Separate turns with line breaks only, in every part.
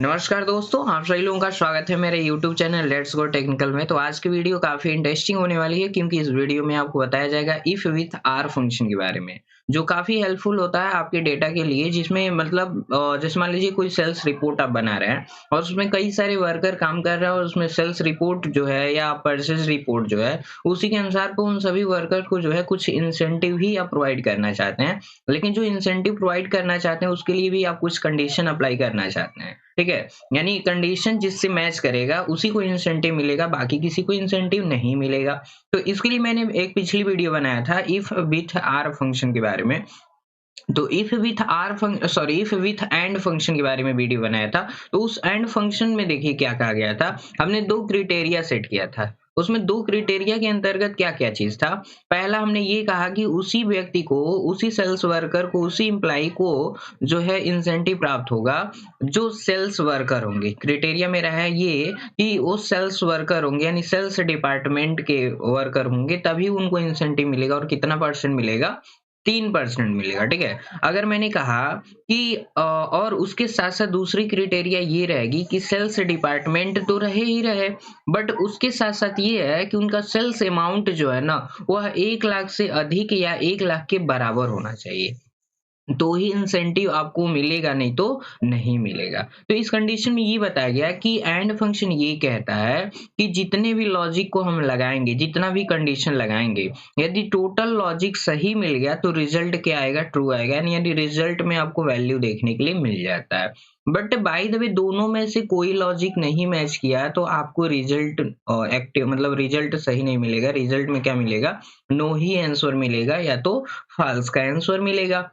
नमस्कार दोस्तों, आप सभी लोगों का स्वागत है मेरे YouTube channel let's go technical में। तो आज की वीडियो काफ़ी इंटरेस्टिंग होने वाली है क्योंकि इस वीडियो में आपको बताया जाएगा इफ विथ आर फंक्शन के बारे में, जो काफ़ी हेल्पफुल होता है आपके डेटा के लिए। जिसमें मतलब जैसे मान लीजिए कोई सेल्स रिपोर्ट आप बना रहे हैं और उसमें कई सारे वर्कर काम कर रहे हैं और उसमें सेल्स रिपोर्ट जो है या परचेज रिपोर्ट जो है उसी के अनुसार को उन सभी वर्कर को जो है कुछ इंसेंटिव ही आप प्रोवाइड करना चाहते हैं। लेकिन जो इंसेंटिव प्रोवाइड करना चाहते हैं उसके लिए भी आप कुछ कंडीशन अप्लाई करना चाहते हैं, ठीक है। यानी कंडीशन जिससे मैच करेगा उसी को इंसेंटिव मिलेगा, बाकी किसी को इंसेंटिव नहीं मिलेगा। तो इसके लिए मैंने एक पिछली वीडियो बनाया था इफ विथ आर फंक्शन के बारे में। तो इफ विथ एंड फंक्शन के बारे में वीडियो बनाया था। तो उस एंड फंक्शन में देखिए क्या कहा गया था। हमने दो क्राइटेरिया सेट किया था। उसमें दो क्राइटेरिया के अंतर्गत क्या क्या चीज था। पहला हमने ये कहा कि उसी व्यक्ति को, उसी सेल्स वर्कर को, उसी एम्प्लॉय को जो है इंसेंटिव प्राप्त होगा जो सेल्स वर्कर होंगे। क्राइटेरिया मेरा है ये कि वो सेल्स वर्कर होंगे यानी सेल्स डिपार्टमेंट के वर्कर होंगे, तभी उनको इंसेंटिव मिलेगा। और कितना परसेंट मिलेगा? 3% मिलेगा, ठीक है। अगर मैंने कहा कि और उसके साथ-साथ दूसरी क्राइटेरिया ये रहेगी कि सेल्स डिपार्टमेंट तो रहे ही रहे, बट उसके साथ-साथ ये है कि उनका सेल्स अमाउंट जो है ना, वह 1 लाख से अधिक या 1 लाख के बराबर होना चाहिए। तो ही इंसेंटिव आपको मिलेगा, नहीं तो नहीं मिलेगा। तो इस कंडीशन में ये बताया गया कि एंड फंक्शन ये कहता है कि जितने भी लॉजिक को हम लगाएँगे, जितना भी कंडीशन लगाएँगे, यदि टोटल लॉजिक सही मिल गया तो रिजल्ट क्या आएगा? ट्रू आएगा। यानी रिजल्ट में आपको वैल्यू देखने के लिए मिल जाता है। बट बाय द वे दोनों में से कोई लॉजिक नहीं मैच किया तो आपको रिजल्ट एक्टिव मतलब रिजल्ट सही नहीं मिलेगा। रिजल्ट में क्या मिलेगा? नो ही आंसर मिलेगा या तो फॉल्स का आंसर मिलेगा।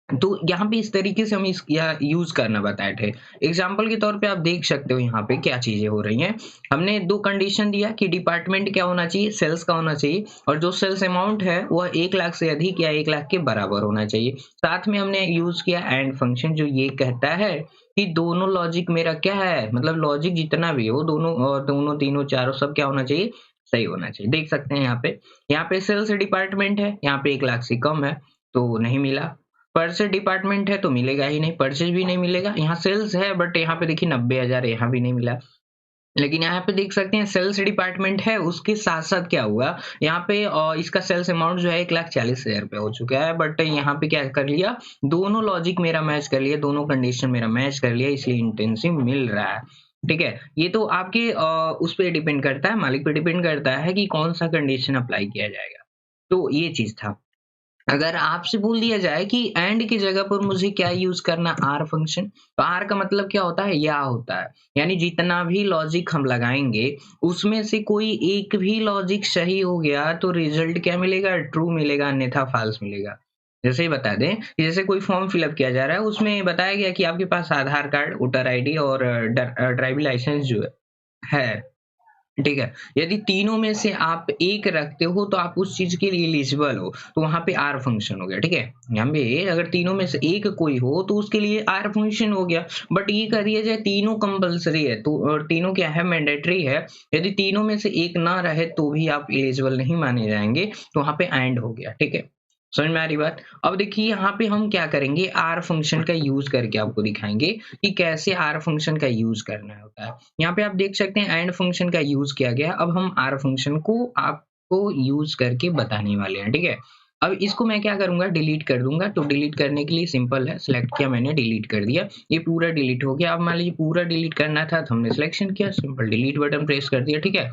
तो यहाँ पे इस तरीके से हम इस या यूज़ करना बताए थे। एग्ज़ाम्पल के तौर पे आप देख सकते हो यहाँ पे क्या चीज़ें हो रही हैं। हमने 2 कंडीशन दिया कि डिपार्टमेंट क्या होना चाहिए, सेल्स का होना चाहिए, और जो सेल्स अमाउंट है वह 1 लाख से अधिक या 1 लाख के बराबर होना चाहिए। साथ में हमने यूज़ किया एंड फंक्शन, जो ये कहता है कि दोनों लॉजिक मेरा क्या है, मतलब लॉजिक जितना भी हो दोनों, तीनों, चारों सब क्या होना चाहिए? सही होना चाहिए। देख सकते हैं यहाँ पे सेल्स डिपार्टमेंट है, यहाँ पे 1 लाख से कम है तो नहीं मिला। परचेज़ डिपार्टमेंट है तो मिलेगा ही नहीं, परचेज़ भी नहीं मिलेगा। यहाँ सेल्स है बट यहाँ पे देखिए 90,000 यहाँ भी नहीं मिला। लेकिन यहाँ पे देख सकते हैं सेल्स डिपार्टमेंट है, उसके साथ-साथ क्या हुआ, यहाँ पे इसका सेल्स अमाउंट जो है 1,40,000 रुपया हो चुका है। बट यहाँ पे क्या कर लिया, दोनों लॉजिक मेरा मैच कर लिया, दोनों कंडीशन मेरा मैच कर लिया, इसलिए इंटेंसिव मिल रहा है। ठीक है? ये तो आपके उस पे डिपेंड करता है, मालिक पे डिपेंड करता है कि कौन-सा कंडीशन अप्लाई किया जाएगा। तो ये चीज़ था। अगर आपसे बोल दिया जाए कि एंड की जगह पर मुझे क्या यूज़ करना, आर फंक्शन, तो आर का मतलब क्या होता है? या होता है। यानी जितना भी लॉजिक हम लगाएँगे, उसमें से कोई एक भी लॉजिक सही हो गया तो रिज़ल्ट क्या मिलेगा? ट्रू मिलेगा, अन्यथा फ़ॉल्स मिलेगा। जैसे ही बता दें कि जैसे कोई फ़ॉर्म फिल अप किया जा रहा है, उसमें बताया गया कि आपके पास आधार कार्ड, वोटर आईडी और ड्राइविंग लाइसेंस जो है। ठीक है। यदि तीनों में से आप एक रखते हो तो आप उस चीज़ के लिए एलिजिबल हो, तो वहाँ पे आर फंक्शन हो गया, ठीक है। यहाँ पे अगर तीनों में से एक कोई हो तो उसके लिए आर फंक्शन हो गया। बट ये कर दिया जाए तीनों कंपल्सरी है तो, और तीनों क्या है? मैंडेटरी है। यदि तीनों में से एक ना रहे तो भी आप एलिजिबल नहीं माने जाएँगे, तो वहाँ पे एंड हो गया, ठीक है। समझ में आ रही बात? अब देखिए यहाँ पे हम क्या करेंगे, आर फंक्शन का यूज़ करके आपको दिखाएँगे कि कैसे आर फंक्शन का यूज़ करना होता है। यहाँ पे आप देख सकते हैं एंड फंक्शन का यूज़ किया गया है। अब हम आर फंक्शन को आपको यूज़ करके बताने वाले हैं, ठीक है? अब इसको मैं क्या करूँगा, डिलीट कर दूँगा। तो डिलीट करने के लिए सिंपल है, सिलेक्ट किया मैंने, डिलीट कर दिया। ये पूरा डिलीट हो गया। अब मान लीजिए पूरा डिलीट करना था तो हमने सिलेक्शन किया, सिंपल डिलीट बटन प्रेस कर दिया, ठीक है?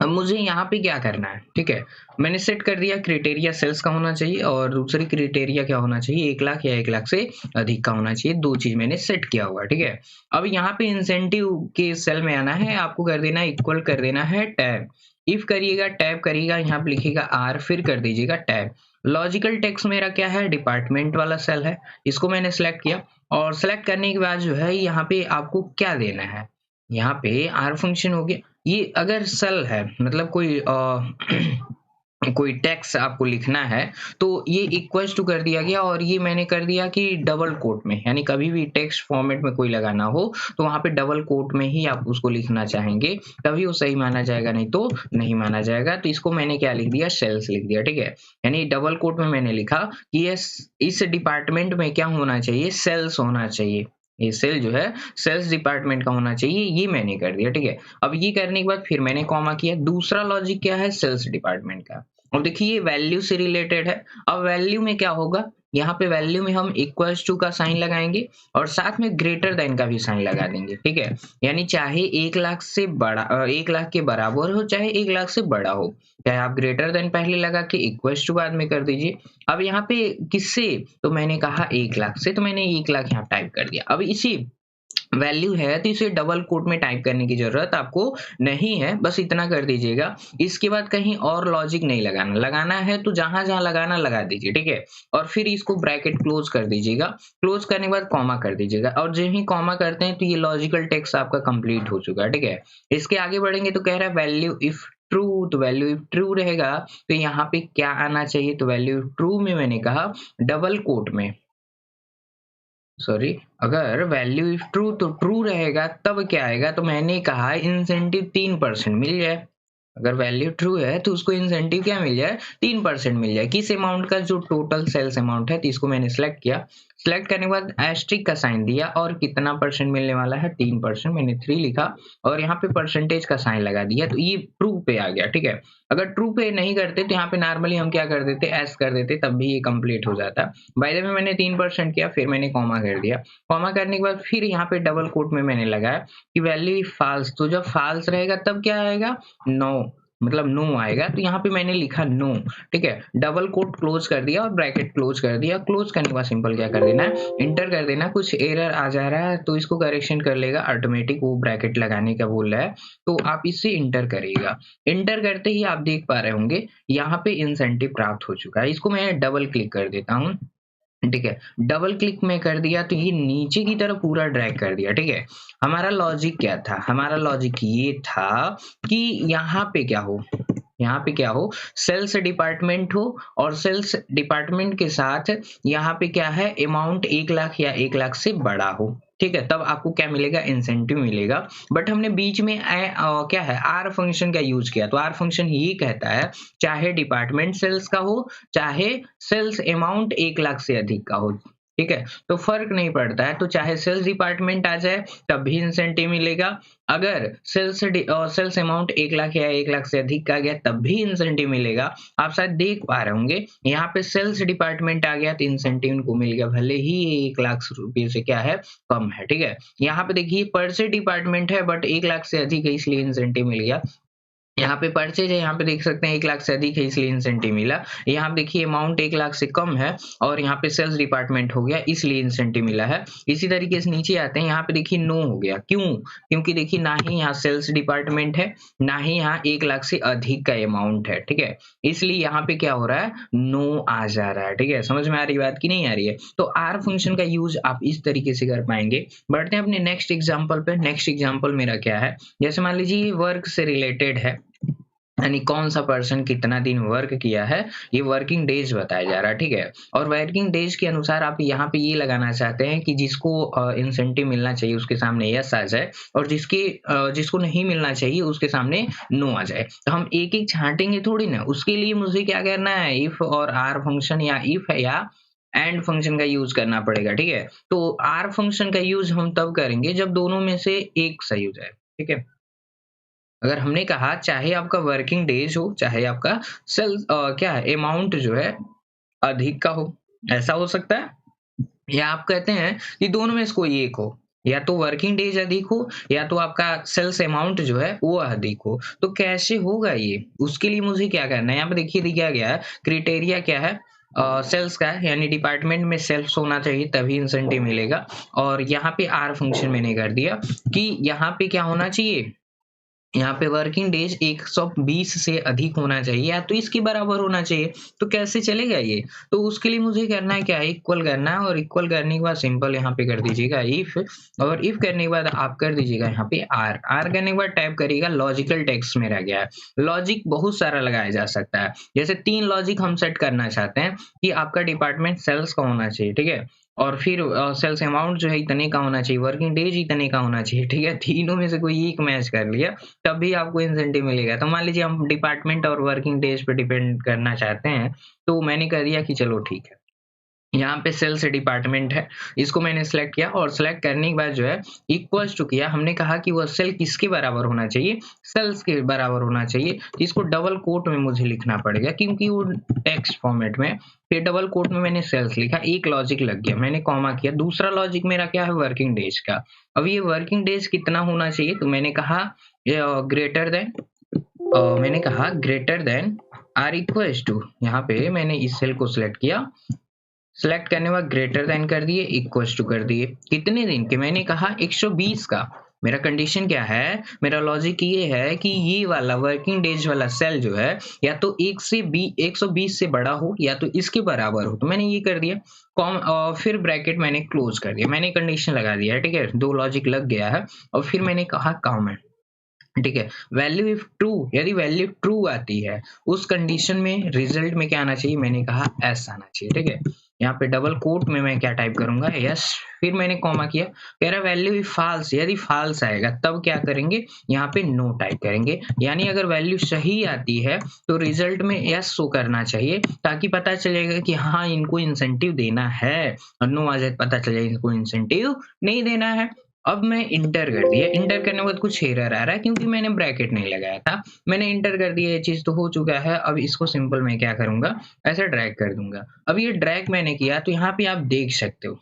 अब मुझे यहाँ पे क्या करना है, ठीक है? मैंने सेट कर दिया क्राइटेरिया सेल्स का होना चाहिए और दूसरी क्राइटेरिया क्या होना चाहिए, 1 लाख या 1 लाख से अधिक का होना चाहिए। 2 चीज़ मैंने सेट किया हुआ है, ठीक है? अब यहाँ पे इंसेंटिव के सेल में आना है, आपको कर देना है इक्वल, कर देना है टैब। इफ करिएगा, टैब करिएगा, यहाँ पे लिखिएगा आर, फिर कर दीजिएगा टैब। लॉजिकल टेक्स्ट मेरा क्या है? डिपार्टमेंट वाला सेल है, इसको मैंने सेलेक्ट किया और सेलेक्ट करने के बाद जो है यहाँ पे आपको क्या देना है, यहाँ पे आर फंक्शन हो गया। ये अगर सेल है मतलब कोई कोई टेक्स्ट आपको लिखना है तो ये इक्वल्स टू कर दिया गया और ये मैंने कर दिया कि डबल कोट में, यानी कभी भी टेक्स्ट फॉर्मेट में कोई लगाना हो तो वहाँ पे डबल कोट में ही आप उसको लिखना चाहेंगे, तभी वो सही माना जाएगा, नहीं तो नहीं माना जाएगा। तो इसको मैंने क्या लिख दिया, सेल्स लिख दिया, ठीक है। यानी डबल कोट में मैंने लिखा कि इस डिपार्टमेंट में क्या होना चाहिए, सेल्स होना चाहिए। ये सेल जो है सेल्स डिपार्टमेंट का होना चाहिए, ये मैंने कर दिया, ठीक है। अब ये करने के बाद फिर मैंने कॉमा किया। दूसरा लॉजिक क्या है, सेल्स डिपार्टमेंट का। अब देखिए ये वैल्यू से रिलेटेड है। अब वैल्यू में क्या होगा, यहाँ पे वैल्यू में हम इक्वल्स टू का साइन लगाएंगे और साथ में ग्रेटर देन का भी साइन लगा देंगे, ठीक है। यानी चाहे 1 लाख से बड़ा 1 लाख के बराबर हो, चाहे 1 लाख से बड़ा हो, चाहे आप ग्रेटर देन पहले लगा के इक्वल्स टू बाद में कर दीजिए। अब यहाँ पे किससे, तो मैंने कहा 1 लाख से, तो मैंने 1 लाख यहाँ टाइप कर दिया। अब इसी वैल्यू है तो इसे डबल कोट में टाइप करने की जरूरत आपको नहीं है, बस इतना कर दीजिएगा। इसके बाद कहीं और लॉजिक नहीं लगाना, लगाना है तो जहां जहां लगाना लगा दीजिए, ठीक है। और फिर इसको ब्रैकेट क्लोज कर दीजिएगा। क्लोज करने के बाद कॉमा कर दीजिएगा, और जब ही कॉमा करते हैं तो ये लॉजिकल टेक्स्ट आपका कंप्लीट हो चुका है, ठीक है। इसके आगे बढ़ेंगे तो कह रहा है वैल्यू इफ ट्रू, तो वैल्यू इफ ट्रू रहेगा तो यहाँ पे क्या आना चाहिए, तो वैल्यू इफ ट्रू में मैंने कहा डबल कोट में, सॉरी, अगर वैल्यू इफ ट्रू तो ट्रू रहेगा तब क्या आएगा, तो मैंने कहा इंसेंटिव 3% मिल जाए। अगर वैल्यू ट्रू है तो उसको इंसेंटिव क्या मिल जाए, 3% मिल जाए। किस अमाउंट का, जो टोटल सेल्स अमाउंट है, तो इसको मैंने सिलेक्ट किया। सिलेक्ट करने के बाद एस्ट्रिक का साइन दिया और कितना परसेंट मिलने वाला है, 3%, मैंने 3 लिखा और यहाँ पे परसेंटेज का साइन लगा दिया, तो ये ट्रू पे आ गया, ठीक है। अगर ट्रू पे नहीं करते तो यहाँ पे नॉर्मली हम क्या कर देते, एस कर देते, तब भी ये कंप्लीट हो जाता। बाय द वे मैंने 3% किया, फिर मैंने कॉमा कर दिया। कॉमा करने के बाद फिर यहाँ पे डबल कोट में मैंने लगाया कि वैल्यू फॉल्स, तो जब फॉल्स रहेगा तब क्या आएगा, नो, मतलब नो आएगा। तो यहाँ पे मैंने लिखा नो, ठीक है। डबल कोट क्लोज कर दिया और ब्रैकेट क्लोज कर दिया। क्लोज करने के बाद सिंपल क्या कर देना है, इंटर कर देना। कुछ एरर आ जा रहा है तो इसको करेक्शन कर लेगा ऑटोमेटिक, वो ब्रैकेट लगाने का बोल रहा है, तो आप इससे इंटर करिएगा। इंटर करते ही आप देख पा रहे होंगे यहाँ पे इंसेंटिव प्राप्त हो चुका है। इसको मैं डबल क्लिक कर देता हूँ, ठीक है। डबल क्लिक में कर दिया तो ये नीचे की तरफ पूरा ड्रैग कर दिया, ठीक है। हमारा लॉजिक क्या था, हमारा लॉजिक ये था कि यहाँ पे क्या हो, यहाँ पे क्या हो, सेल्स डिपार्टमेंट हो और सेल्स डिपार्टमेंट के साथ यहाँ पे क्या है, अमाउंट 1 लाख या 1 लाख से बड़ा हो, ठीक है। तब आपको क्या मिलेगा, इंसेंटिव मिलेगा। बट हमने बीच में क्या है, आर फंक्शन का यूज किया, तो आर फंक्शन ये कहता है चाहे डिपार्टमेंट सेल्स का हो, चाहे सेल्स अमाउंट 1 लाख से अधिक का हो, ठीक है। तो फर्क नहीं पड़ता है, तो चाहे सेल्स डिपार्टमेंट आ जाए तब भी इंसेंटिव मिलेगा। अगर सेल्स अमाउंट 1 लाख या 1 लाख से अधिक का गया तब भी इंसेंटिव मिलेगा। आप शायद देख पा रहे होंगे यहाँ पे सेल्स डिपार्टमेंट आ गया तो इंसेंटिव इनको मिल गया, भले ही ये 1 लाख रुपए से क्या है, कम है, ठीक है। यहाँ पे देखिए परचेज डिपार्टमेंट है बट 1 लाख से अधिक है इसलिए इंसेंटिव मिल गया। यहाँ पे परचेज है, यहाँ पे देख सकते हैं 1 लाख से अधिक है इसलिए इंसेंटिव मिला। यहाँ पे देखिए अमाउंट 1 लाख से कम है और यहाँ पे सेल्स डिपार्टमेंट हो गया इसलिए इंसेंटिव मिला है। इसी तरीके से नीचे आते हैं, यहाँ पे देखिए नो हो गया, क्यों, क्योंकि देखिए ना ही यहाँ सेल्स डिपार्टमेंट है, ना ही यहाँ 1 लाख से अधिक का अमाउंट है, ठीक है। इसलिए यहाँ पे क्या हो रहा है, नो आ जा रहा है, ठीक है। समझ में आ रही बात की नहीं आ रही है। तो आर फंक्शन का यूज आप इस तरीके से कर पाएंगे। बढ़ते हैं अपने नेक्स्ट एग्जाम्पल पे। नेक्स्ट एग्जाम्पल मेरा क्या है, जैसे मान लीजिए वर्क से रिलेटेड है, यानी कौन सा पर्सन कितना दिन वर्क किया है, ये वर्किंग डेज बताया जा रहा है, ठीक है। और वर्किंग डेज के अनुसार आप यहाँ पे ये लगाना चाहते हैं कि जिसको इंसेंटिव मिलना चाहिए उसके सामने यस आ जाए और जिसको नहीं मिलना चाहिए उसके सामने नो आ जाए। तो हम एक एक छांटेंगे थोड़ी ना, उसके लिए मुझे क्या करना है, इफ और आर फंक्शन या इफ या एंड फंक्शन का यूज करना पड़ेगा, ठीक है। तो आर फंक्शन का यूज हम तब करेंगे जब दोनों में से एक सही हो जाए, ठीक है। अगर हमने कहा चाहे आपका वर्किंग डेज हो, चाहे आपका क्या है, अमाउंट जो है अधिक का हो, ऐसा हो सकता है। या आप कहते हैं कि दोनों में से कोई एक हो, या तो वर्किंग डेज अधिक हो या तो आपका सेल्स अमाउंट जो है वो अधिक हो। तो कैसे होगा ये, उसके लिए मुझे क्या करना है, यहाँ पे देखिए दिया गया है क्राइटेरिया क्या है, सेल्स का है, यानी डिपार्टमेंट में सेल्स होना चाहिए तभी इंसेंटिव मिलेगा। और यहाँ पे आर फंक्शन मैंने कर दिया कि यहाँ पे क्या होना चाहिए, यहाँ पे वर्किंग डेज 120 से अधिक होना चाहिए या तो इसके बराबर होना चाहिए। तो कैसे चलेगा ये, तो उसके लिए मुझे करना है क्या, इक्वल करना है। और इक्वल करने के बाद सिंपल यहाँ पे कर दीजिएगा इफ, और इफ करने के बाद आप कर दीजिएगा यहाँ पे आर। आर करने के बाद टाइप करिएगा लॉजिकल टेक्स्ट में रह गया है। लॉजिक बहुत सारा लगाया जा सकता है, जैसे 3 लॉजिक हम सेट करना चाहते हैं कि आपका डिपार्टमेंट सेल्स का होना चाहिए, ठीक है। और फिर सेल्स अमाउंट जो है इतने का होना चाहिए, वर्किंग डेज इतने का होना चाहिए, ठीक है। तीनों में से कोई एक मैच कर लिया तब भी आपको इंसेंटिव मिलेगा। तो मान लीजिए हम डिपार्टमेंट और वर्किंग डेज पे डिपेंड करना चाहते हैं, तो मैंने कर दिया कि चलो ठीक है। यहाँ पे सेल्स डिपार्टमेंट है, इसको मैंने सिलेक्ट किया और सिलेक्ट करने के बाद जो है इक्वल्स टू किया। हमने कहा कि वो सेल किसके बराबर होना चाहिए, सेल्स के बराबर होना चाहिए। इसको डबल कोट में मुझे लिखना पड़ेगा क्योंकि वो टेक्स्ट फॉर्मेट में। फिर डबल कोट में मैंने सेल्स लिखा, एक लॉजिक लग गया, मैंने कॉमा किया। दूसरा लॉजिक मेरा क्या है, वर्किंग डेज का। अब ये वर्किंग डेज कितना होना चाहिए, तो मैंने कहा ग्रेटर देन, मैंने कहा greater than or equals to, यहाँ पे मैंने इस सेल को सिलेक्ट किया, सिलेक्ट करने के बाद ग्रेटर देन कर दिए, इक्वल्स टू कर दिए। कितने दिन के, मैंने कहा 120 का। मेरा कंडीशन क्या है, मेरा लॉजिक ये है कि ये वाला वर्किंग डेज वाला सेल जो है या तो 120 से बड़ा हो या तो इसके बराबर हो। तो मैंने ये कर दिया, फिर ब्रैकेट मैंने क्लोज कर दिया, मैंने कंडीशन लगा दिया है, ठीक है, दो लॉजिक लग गया है। और फिर मैंने कहा कॉमा, ठीक है, वैल्यू इफ ट्रू, यदि वैल्यू ट्रू आती है उस कंडीशन में रिजल्ट में क्या आना चाहिए, मैंने कहा एस आना चाहिए, ठीक है। यहाँ पे डबल कोट में मैं क्या टाइप करूंगा, यस। फिर मैंने कॉमा किया, कह रहा वैल्यू इफ फाल्स, यदि फाल्स आएगा तब क्या करेंगे, यहाँ पे नो टाइप करेंगे। यानी अगर वैल्यू सही आती है तो रिजल्ट में यस शो करना चाहिए, ताकि पता चलेगा कि हाँ इनको इंसेंटिव देना है, और नो आ जाए पता चले इनको इंसेंटिव नहीं देना है। अब मैं इंटर कर दिया, इंटर करने के बाद कुछ एरर आ रहा है क्योंकि मैंने ब्रैकेट नहीं लगाया था। मैंने इंटर कर दिया, ये चीज तो हो चुका है। अब इसको सिंपल मैं क्या करूंगा, ऐसे ड्रैग कर दूंगा। अब ये ड्रैग मैंने किया तो यहाँ पे आप देख सकते हो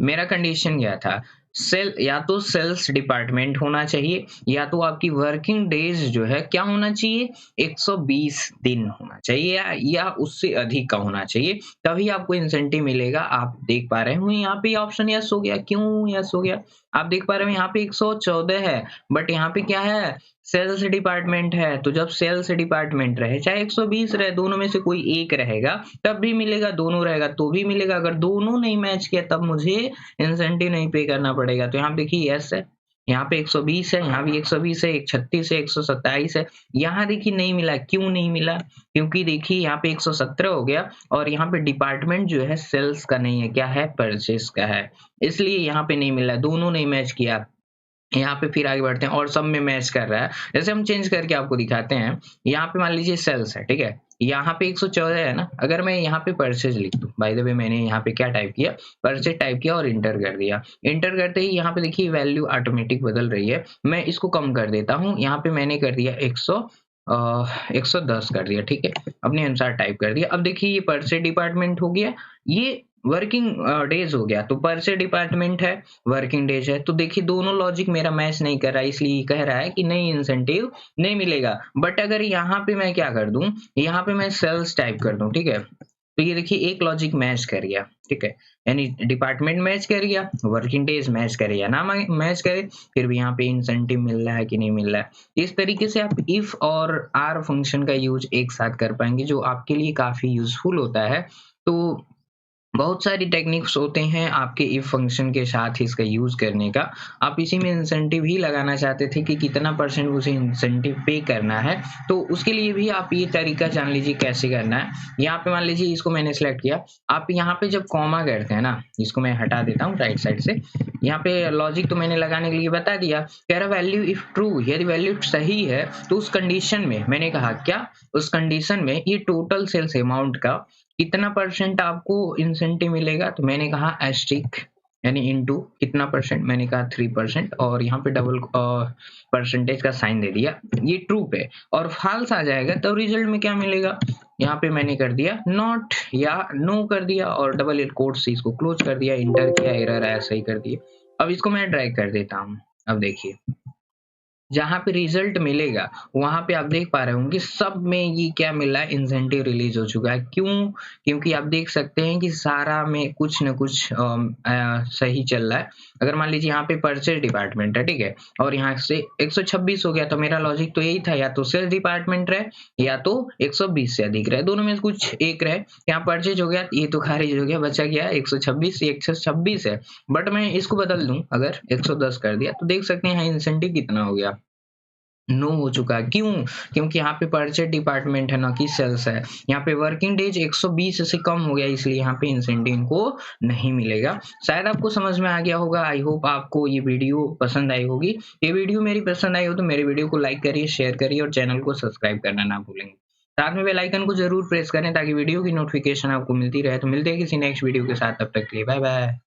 मेरा कंडीशन क्या था, सेल या तो सेल्स डिपार्टमेंट होना चाहिए या तो आपकी वर्किंग डेज जो है क्या होना चाहिए, 120 दिन होना चाहिए या उससे अधिक का होना चाहिए, तभी आपको इंसेंटिव मिलेगा। आप देख पा रहे हो यहाँ पे ऑप्शन यस हो गया, क्यों यस हो गया, आप देख पा रहे हो यहाँ पे 114 है, बट यहाँ पे क्या है, सेल्स डिपार्टमेंट है। तो जब सेल्स डिपार्टमेंट रहे चाहे 120 रहे, दोनों में से कोई एक रहेगा तब भी मिलेगा, दोनों रहेगा तो भी मिलेगा। अगर दोनों नहीं मैच किया तब मुझे इंसेंटिव नहीं पे करना पड़ेगा। तो यहाँ पे देखिए यस है, यहाँ पे 120 है, यहाँ भी 120 है, 136 है, 127 है। यहाँ देखिए नहीं मिला, क्यों नहीं मिला, क्योंकि देखिए यहाँ पे 117 हो गया और यहाँ पे डिपार्टमेंट जो है सेल्स का नहीं है, क्या है, परचेस का है, इसलिए यहाँ पे नहीं मिला, दोनों नहीं मैच किया। यहाँ पे फिर आगे बढ़ते हैं और सब में मैच कर रहा है। जैसे हम चेंज करके आपको दिखाते हैं, यहाँ पे मान लीजिए सेल्स है, ठीक है, यहाँ पे 114 है ना, अगर मैं यहाँ पे परचेज लिख दूं, बाय द वे मैंने यहाँ पे क्या टाइप किया, परचेज टाइप किया और इंटर कर दिया। इंटर करते ही यहाँ पे देखिए वैल्यू ऑटोमेटिक बदल रही है। मैं इसको कम कर देता हूँ, यहाँ पे मैंने कर दिया 110 कर दिया, ठीक है, अपने अनुसार टाइप कर दिया। अब देखिए ये परचेज डिपार्टमेंट हो गया, ये वर्किंग डेज हो गया, तो पर से डिपार्टमेंट है, वर्किंग डेज है। तो देखिए दोनों लॉजिक मेरा मैच नहीं कर रहा है, इसलिए कह रहा है कि नहीं इंसेंटिव नहीं मिलेगा। बट अगर यहाँ पे मैं क्या कर दूं, यहाँ पे मैं सेल्स टाइप कर दूं, ठीक है, तो ये देखिए एक लॉजिक मैच कर गया, ठीक है, यानी डिपार्टमेंट मैच कर गया, वर्किंग डेज मैच करे या ना मैच करे, फिर भी यहाँ पे इंसेंटिव मिल रहा है कि नहीं मिल रहा है। इस तरीके से आप इफ और आर फंक्शन का यूज एक साथ कर पाएंगे, जो आपके लिए काफी यूजफुल होता है। तो बहुत सारी टेक्निक्स होते हैं आपके इफ फंक्शन के साथ ही इसका यूज करने का। आप इसी में इंसेंटिव ही लगाना चाहते थे कि कितना परसेंट उसे इंसेंटिव पे करना है, तो उसके लिए भी आप ये तरीका जान लीजिए कैसे करना है। यहाँ पे मान लीजिए इसको मैंने सिलेक्ट किया, आप यहाँ पे जब कॉमा करते हैं ना, इसको मैं हटा देता हूँ राइट साइड से। यहाँ पे लॉजिक तो मैंने लगाने के लिए बता दिया, कह रहा वैल्यू इफ ट्रू, यदि वैल्यू सही है तो उस कंडीशन में, मैंने कहा क्या, उस कंडीशन में ये टोटल सेल्स अमाउंट का कितना परसेंट आपको इंसेंटिव मिलेगा, तो मैंने कहा एस्ट्रिक यानी इनटू कितना परसेंट, मैंने कहा 3%, और यहाँ पे डबल परसेंटेज का साइन दे दिया, ये ट्रू पे। और फॉल्स आ जाएगा तो रिजल्ट में क्या मिलेगा, यहाँ पे मैंने कर दिया नॉट या नो कर दिया और डबल कोट से इसको क्लोज कर दिया, इंटर किया, एरर आया, सही कर दिया। अब इसको मैं ड्रैग कर देता हूँ। अब देखिए जहाँ पे रिजल्ट मिलेगा वहां पे आप देख पा रहे होंगे सब में ये क्या मिला है, इंसेंटिव रिलीज हो चुका है। क्यों, क्योंकि आप देख सकते हैं कि सारा में कुछ न कुछ सही चल रहा है। अगर मान लीजिए यहाँ पे परचेज डिपार्टमेंट है, ठीक है, और यहाँ से 126 हो गया, तो मेरा लॉजिक तो यही था, या तो सेल्स डिपार्टमेंट रहे या तो 120 से अधिक रहे, दोनों में कुछ एक रहे। यहाँ परचेज हो गया, ये तो खारिज हो गया, बचा गया 126, 126 है, बट मैं इसको बदल दूं, अगर 110 कर दिया तो देख सकते हैं यहाँ इंसेंटिव कितना हो गया, नो हो चुका है। क्यों, क्योंकि यहाँ पे परचेज डिपार्टमेंट है ना कि सेल्स है। यहाँ पे वर्किंग डेज 120 से कम हो गया, इसलिए यहाँ पे इंसेंटिव इनको नहीं मिलेगा। शायद आपको समझ में आ गया होगा। आई होप आपको ये वीडियो पसंद आई होगी। ये वीडियो मेरी पसंद आई हो तो मेरे वीडियो को लाइक करिए, शेयर करिए और चैनल को सब्सक्राइब करना ना भूलें। साथ में बेल आइकन को ज़रूर प्रेस करें ताकि वीडियो की नोटिफ़िकेशन आपको मिलती रहे। तो मिलते हैं किसी नेक्स्ट वीडियो के साथ, तब तक के लिए बाय बाय।